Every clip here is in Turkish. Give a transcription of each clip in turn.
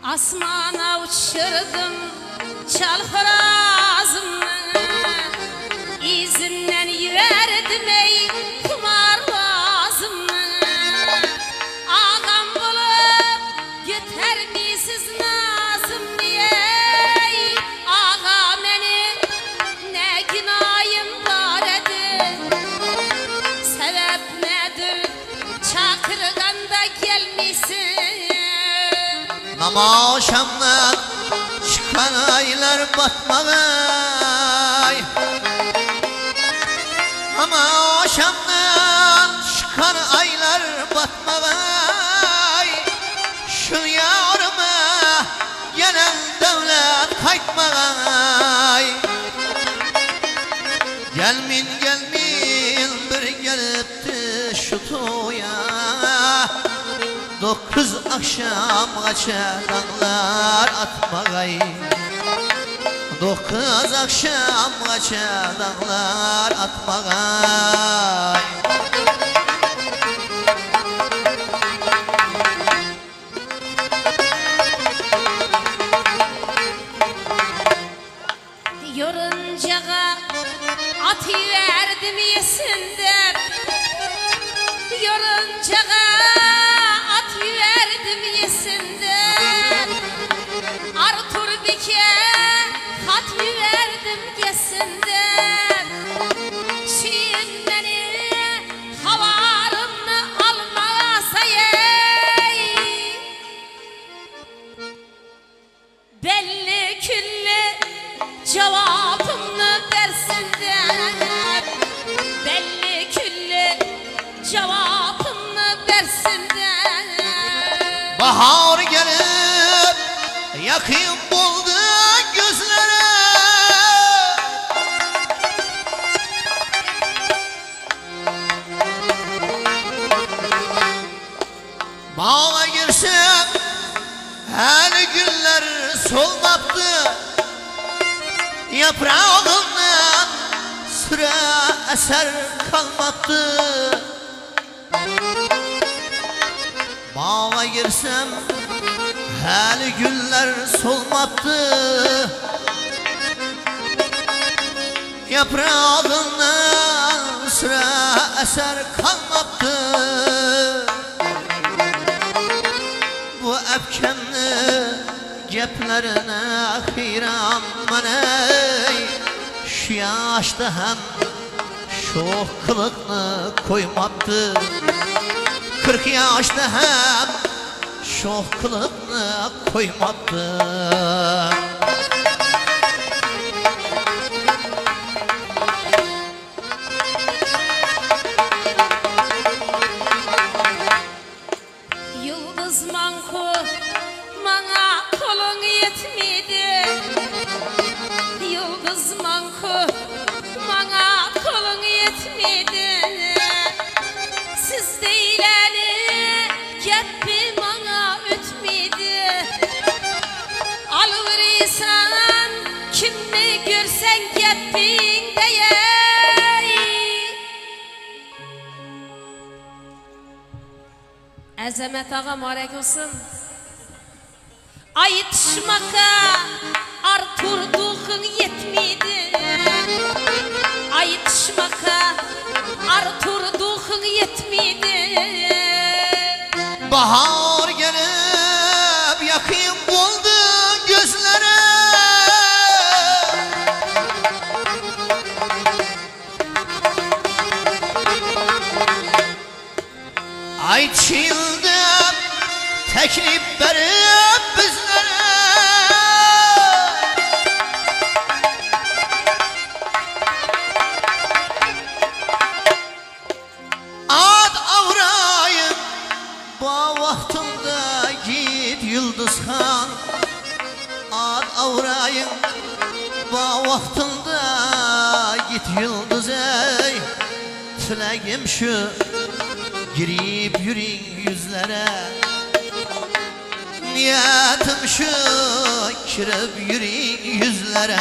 Asmana uçurdum çalhırazımı, izinden verdim ey kumarbazımı. Ağam bulup yeter misiz nazım niye? Ağa meni ne günahım var edi? Sebep nedir çakırganda gelmişsin? Namaşamdan çıkan aylar batmağay, Namaşamdan çıkan aylar batmağay, şu yarıma gelen devlet kaytmağay. Gelmin gelmin bir gelipti şu toya, 9 akşam kaça dağlar atmağay, 9 akşam kaça dağlar atmağay. Yoruncağa atıverdim yesinler, yoruncağa atıverdim yesinler. Artur Bike hat verdim yesinler. Şiir beni havarımı almasa ey, belli külli cevabımı versinler, belli külli cevabımı versinler. Bahar gelip yakın buldu gözlere, bağa girsem her günler solmaptı, yaprağından sıra eser kalmaptı. Bağa girsem her günler solmaptı, yaprağından sıra eser kalmaptı. Bu efkemli ceplerine hayran maney, şu yaşta hem şok kılıklı koymaptı, 40 yaşta hem şok kılıklı koymaptı. Yıldız manku bana kolun yetmedi, yıldız manku bana kolun yetmedi. Siz deyleni gepi bana ütmedi, alıverirsen kimi görsen gepin diye. Azamet ağam aleyküm. Ayıtışmaka Arturduğun yetmedi, ayıtışmaka Arturduğun yetmedi. Bahar gelip yakın buldu gözlere, ay çildi teklif verip bizlere. Ad avrayım bu vaktinde git Yıldız Han, ad avrayım bu vaktinde git Yıldız ey. Tileğim şu girip yürüyün yüzlere, niyetim şu kirip yürüyün yüzlere.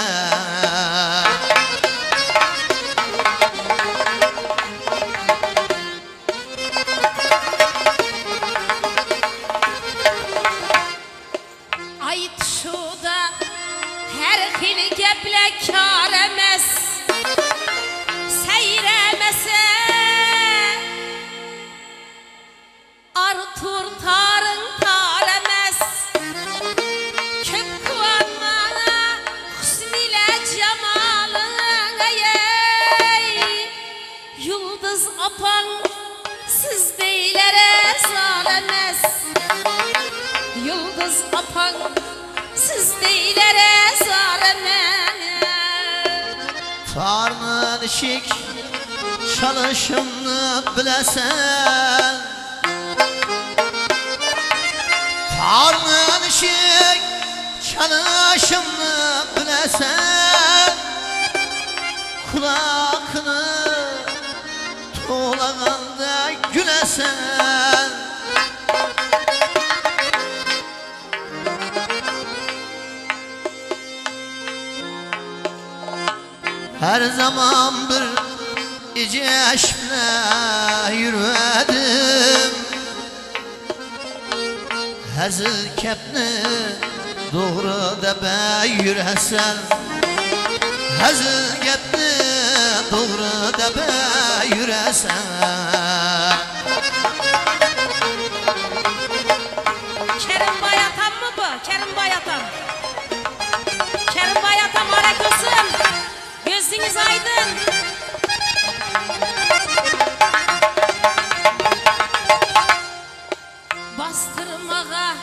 bile kar emes seyremese Artur tarın taremez Köp kıvanmana husniyle cemalın ey Yıldız apan siz deylere zalemez Yıldız apan siz deylere zalemez Tarnın işik çalışımını bilesen Tarnın işik çalışımını bilesen Kulakını tuğlağında gülesen Her zaman bir icişle yürüdüm Hazır kepni doğru da be yüresen Hazır kepni doğru da be yüresen Kerim Bayatan mı bu? Kerim Bayatan. Kerim Bayatan aleykümselam. Gözünüz aydın. Bastırmağa,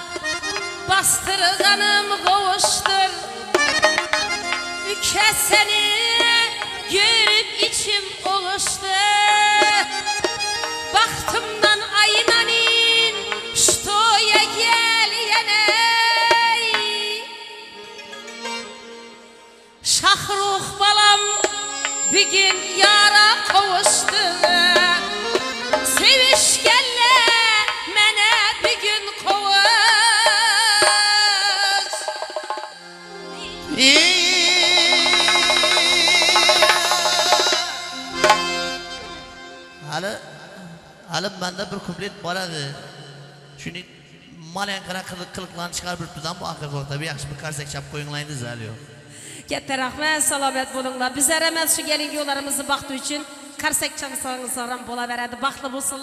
bastırganım kavuştur. Üke seni görüp içim oluştu. Baktımdan aynanin, ştoya gel yeney. Şahruh balam bir gün yara kavuştu. Sevişkenle mene bir gün kovuş. Hali bende bir kuplet var edi. Şunu malenkara kılıklarını çıkarıp bizden bu akıl korkta bir yaxşı bir karsek çap koyunlayınız hali yok. Katta rahmet, salomat bo'linglar. Bizlar emas shu kelin yo'llarimizni baxti uchun karsak chamsangiz ham bo'laveradi. Baxtli bo'lsin.